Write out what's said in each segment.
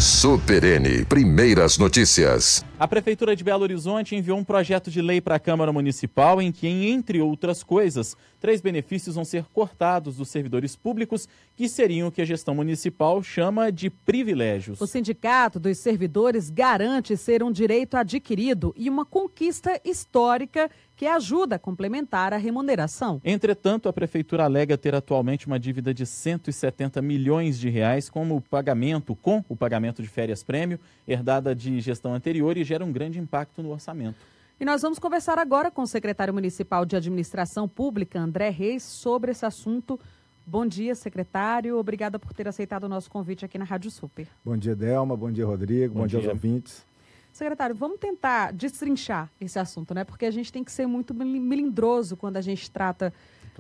Super N, primeiras notícias. A Prefeitura de Belo Horizonte enviou um projeto de lei para a Câmara Municipal em que, entre outras coisas, 3 benefícios vão ser cortados dos servidores públicos, que seriam o que a gestão municipal chama de privilégios. O Sindicato dos Servidores garante ser um direito adquirido e uma conquista histórica que ajuda a complementar a remuneração. Entretanto, a Prefeitura alega ter atualmente uma dívida de 170 milhões de reais com o pagamento de férias-prêmio, herdada de gestão anterior, e gera um grande impacto no orçamento. E nós vamos conversar agora com o secretário municipal de Administração Pública, André Reis, sobre esse assunto. Bom dia, secretário. Obrigada por ter aceitado o nosso convite aqui na Rádio Super. Bom dia, Delma. Bom dia, Rodrigo. Bom dia aos ouvintes. Secretário, vamos tentar destrinchar esse assunto, né? Porque a gente tem que ser muito melindroso quando a gente trata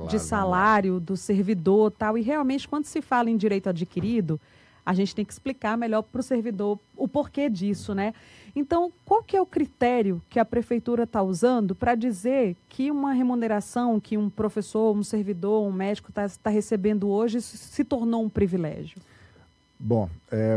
de salário, do servidor e tal. E realmente, quando se fala em direito adquirido, a gente tem que explicar melhor para o servidor o porquê disso, né? Então, qual que é o critério que a Prefeitura está usando para dizer que uma remuneração que um professor, um servidor, um médico está recebendo hoje se tornou um privilégio? Bom,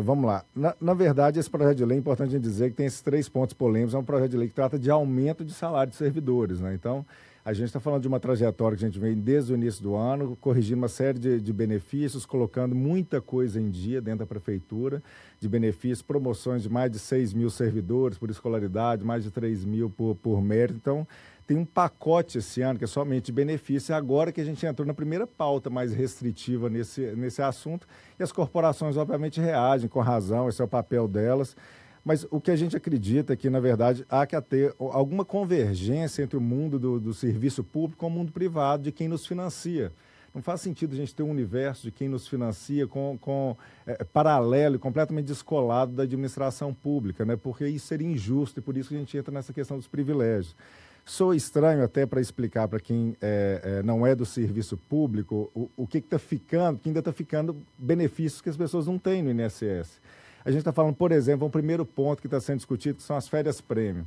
vamos lá. Na verdade, esse projeto de lei, é importante a gente dizer que tem esses 3 pontos polêmicos. É um projeto de lei que trata de aumento de salário de servidores, né? Então, a gente está falando de uma trajetória que a gente vem desde o início do ano, corrigindo uma série de benefícios, colocando muita coisa em dia dentro da Prefeitura, de benefícios, promoções de mais de 6 mil servidores por escolaridade, mais de 3 mil por mérito. Então, tem um pacote esse ano que é somente de benefício, agora que a gente entrou na primeira pauta mais restritiva nesse assunto, e as corporações obviamente reagem com razão, esse é o papel delas. Mas o que a gente acredita é que, na verdade, há que ter alguma convergência entre o mundo do serviço público e o mundo privado de quem nos financia. Não faz sentido a gente ter um universo de quem nos financia paralelo e completamente descolado da administração pública, né? Porque isso seria injusto e por isso que a gente entra nessa questão dos privilégios. Sou estranho até para explicar para quem não é do serviço público o que está ficando, que ainda está ficando benefícios que as pessoas não têm no INSS. A gente está falando, por exemplo, um primeiro ponto que está sendo discutido, que são as férias-prêmio.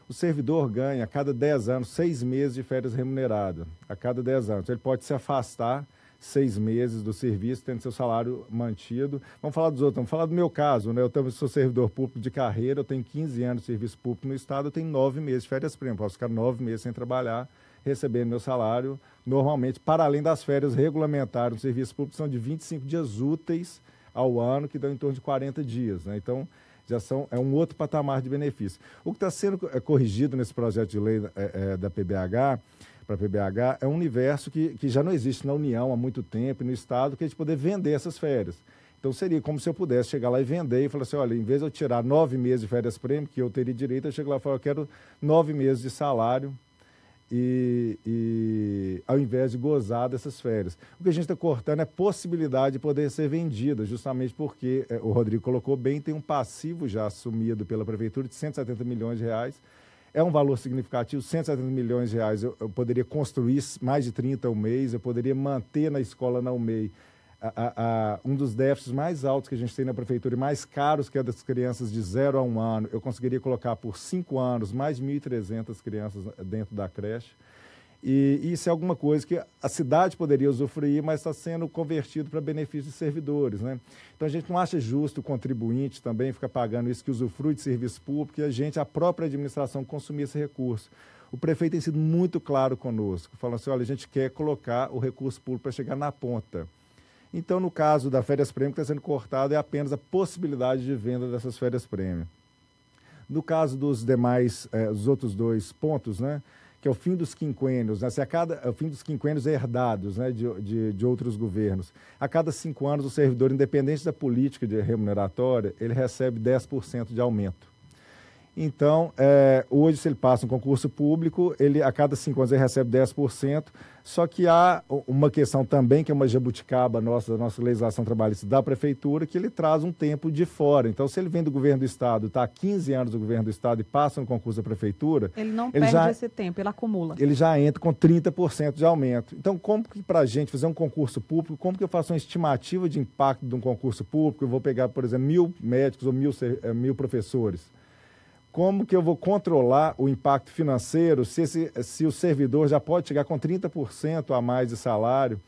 O servidor ganha, a cada 10 anos, 6 meses de férias remuneradas. A cada 10 anos. Ele pode se afastar 6 meses do serviço, tendo seu salário mantido. Vamos falar dos outros, vamos falar do meu caso, né? Eu sou servidor público de carreira, eu tenho 15 anos de serviço público no Estado, eu tenho 9 meses de férias-prêmio. Posso ficar 9 meses sem trabalhar, recebendo meu salário normalmente, para além das férias regulamentares no serviço público, são de 25 dias úteis ao ano, que dão em torno de 40 dias, né? Então, é um outro patamar de benefício. O que está sendo corrigido nesse projeto de lei da PBH, para a PBH, é um universo que já não existe na União há muito tempo, e no Estado, que é de poder vender essas férias. Então, seria como se eu pudesse chegar lá e vender e falar assim, olha, em vez de eu tirar 9 meses de férias-prêmio, que eu teria direito, eu chego lá e falo, eu quero 9 meses de salário, e ao invés de gozar dessas férias. O que a gente está cortando é possibilidade de poder ser vendida, justamente porque, o Rodrigo colocou bem, tem um passivo já assumido pela Prefeitura de 170 milhões de reais. É um valor significativo, 170 milhões de reais. Eu poderia construir mais de 30 ao mês, eu poderia manter na escola na UMEI um dos déficits mais altos que a gente tem na Prefeitura e mais caros, que é das crianças de 0 a 1 ano. Eu conseguiria colocar por 5 anos mais de 1.300 crianças dentro da creche. E isso é alguma coisa que a cidade poderia usufruir, mas está sendo convertido para benefício de servidores, né? Então, a gente não acha justo o contribuinte também ficar pagando isso, que usufrui de serviço público, e a própria administração, consumir esse recurso. O prefeito tem sido muito claro conosco, falando assim, olha, a gente quer colocar o recurso público para chegar na ponta. Então, no caso da férias-prêmio, que está sendo cortado é apenas a possibilidade de venda dessas férias-prêmio. No caso dos demais, os outros 2 pontos, né, que é o fim dos quinquênios, né, o fim dos quinquênios herdados, né, de outros governos. A cada 5 anos, o servidor, independente da política de remuneratória, ele recebe 10% de aumento. Então, hoje, se ele passa um concurso público, a cada 5 anos ele recebe 10%, só que há uma questão também, que é uma jabuticaba da nossa legislação trabalhista da Prefeitura, que ele traz um tempo de fora. Então, se ele vem do governo do Estado, está há 15 anos do governo do Estado e passa no concurso da Prefeitura... Ele não perde esse tempo, ele acumula. Ele já entra com 30% de aumento. Então, como que para a gente fazer um concurso público, como que eu faço uma estimativa de impacto de um concurso público? Eu vou pegar, por exemplo, 1.000 médicos ou 1.000 professores. Como que eu vou controlar o impacto financeiro se o servidor já pode chegar com 30% a mais de salário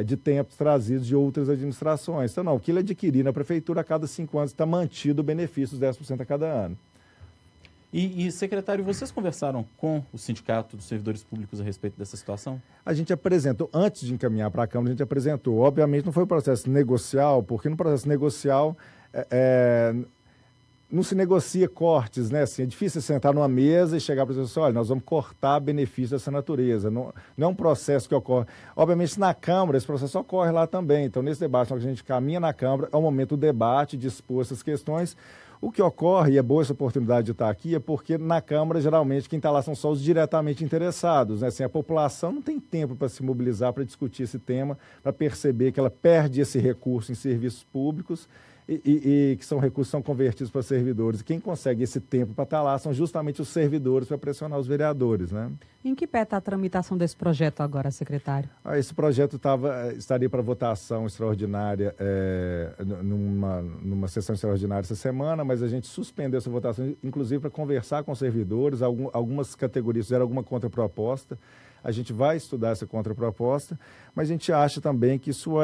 de tempos trazidos de outras administrações. Então, não, o que ele adquirir na prefeitura a cada 5 anos está mantido o benefício dos 10% a cada ano. E, secretário, vocês conversaram com o Sindicato dos Servidores Públicos a respeito dessa situação? A gente apresentou, antes de encaminhar para a Câmara, a gente apresentou. Obviamente não foi um processo negocial, porque no processo negocial não se negocia cortes, né? Assim, é difícil sentar numa mesa e chegar para dizer, olha, nós vamos cortar benefícios dessa natureza. Não é um processo que ocorre. Obviamente, na Câmara, esse processo ocorre lá também. Então, nesse debate, quando a gente caminha na Câmara, é o momento do debate, de expor essas questões. O que ocorre, e é boa essa oportunidade de estar aqui, é porque na Câmara, geralmente, quem está lá são só os diretamente interessados, né? Assim, a população não tem tempo para se mobilizar, para discutir esse tema, para perceber que ela perde esse recurso em serviços públicos e que são recursos que são convertidos para servidores. E quem consegue esse tempo para estar lá são justamente os servidores para pressionar os vereadores, né? Em que pé está a tramitação desse projeto agora, secretário? Esse projeto estaria para votação extraordinária numa sessão extraordinária essa semana, mas a gente suspendeu essa votação, inclusive para conversar com os servidores. Algumas categorias fizeram alguma contraproposta. A gente vai estudar essa contraproposta, mas a gente acha também que isso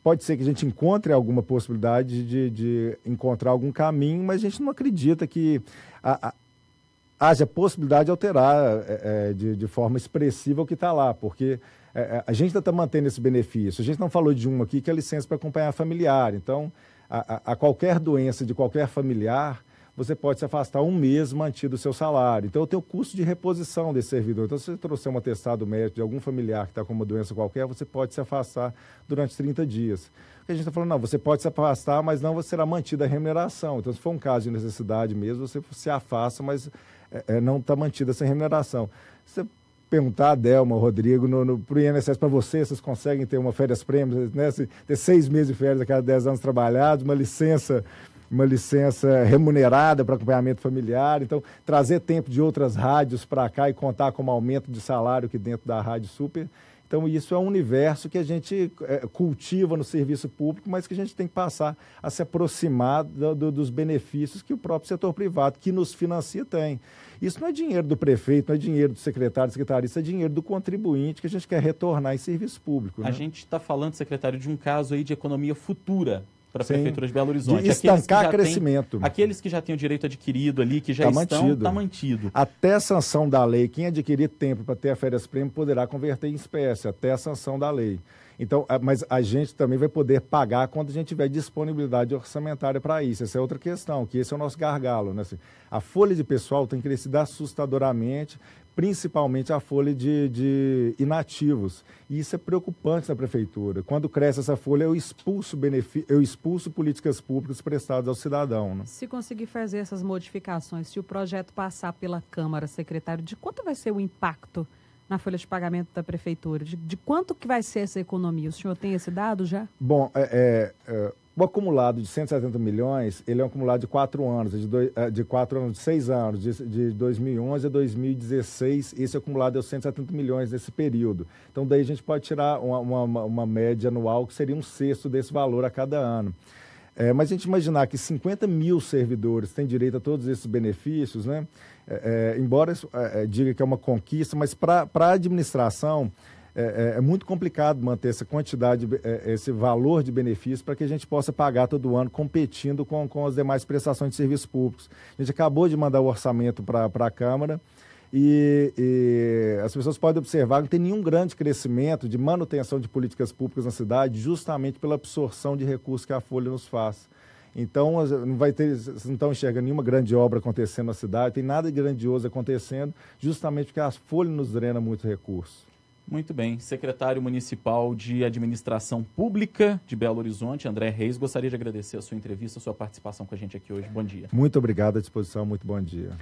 pode ser que a gente encontre alguma possibilidade de encontrar algum caminho, mas a gente não acredita que haja possibilidade de alterar de forma expressiva o que está lá, porque a gente ainda está mantendo esse benefício. A gente não falou de um aqui que é licença para acompanhar familiar. Então, a qualquer doença de qualquer familiar, você pode se afastar 1 mês mantido o seu salário. Então, eu tenho o custo de reposição desse servidor. Então, se você trouxer um atestado médico de algum familiar que está com uma doença qualquer, você pode se afastar durante 30 dias. O que a gente está falando, não, você pode se afastar, mas não será mantida a remuneração. Então, se for um caso de necessidade mesmo, você se afasta, mas não está mantida essa remuneração. Você perguntar a Delma, o Rodrigo, para o INSS, para vocês conseguem ter uma férias prêmio, né? Ter 6 meses de férias a cada 10 anos trabalhados, uma licença remunerada para acompanhamento familiar. Então, trazer tempo de outras rádios para cá e contar com um aumento de salário aqui dentro da Rádio Super. Então, isso é um universo que a gente cultiva no serviço público, mas que a gente tem que passar a se aproximar dos benefícios que o próprio setor privado, que nos financia, tem. Isso não é dinheiro do prefeito, não é dinheiro do secretário, secretarista, é dinheiro do contribuinte que a gente quer retornar em serviço público. Né? A gente está falando, secretário, de um caso aí de economia futura para a Prefeitura de Belo Horizonte. De estancar crescimento. Aqueles que já têm o direito adquirido ali, que já está mantido. Até a sanção da lei, quem adquirir tempo para ter a férias prêmio poderá converter em espécie, até a sanção da lei. Então, mas a gente também vai poder pagar quando a gente tiver disponibilidade orçamentária para isso. Essa é outra questão, que esse é o nosso gargalo. Né? Assim, a folha de pessoal tem crescido assustadoramente, principalmente a folha de inativos. E isso é preocupante na prefeitura. Quando cresce essa folha, eu expulso políticas públicas prestadas ao cidadão. Né? Se conseguir fazer essas modificações, se o projeto passar pela Câmara, secretário, de quanto vai ser o impacto na folha de pagamento da prefeitura? De quanto que vai ser essa economia? O senhor tem esse dado já? Bom, o acumulado de 170 milhões, ele é um acumulado de 4 anos, de 6 anos, de 2011 a 2016, esse acumulado é os 170 milhões nesse período. Então, daí a gente pode tirar uma média anual que seria 1/6 desse valor a cada ano. Mas a gente imaginar que 50 mil servidores têm direito a todos esses benefícios, né? Embora diga que é uma conquista, mas para a administração é muito complicado manter essa quantidade, esse valor de benefícios para que a gente possa pagar todo ano competindo com as demais prestações de serviços públicos. A gente acabou de mandar o orçamento para a Câmara e as pessoas podem observar que não tem nenhum grande crescimento de manutenção de políticas públicas na cidade, justamente pela absorção de recursos que a Folha nos faz. Então, vocês não estão enxergando nenhuma grande obra acontecendo na cidade, tem nada de grandioso acontecendo, justamente porque a Folha nos drena muito recurso. Muito bem. Secretário Municipal de Administração Pública de Belo Horizonte, André Reis, gostaria de agradecer a sua entrevista, a sua participação com a gente aqui hoje. Bom dia. Muito obrigado, à disposição, muito bom dia.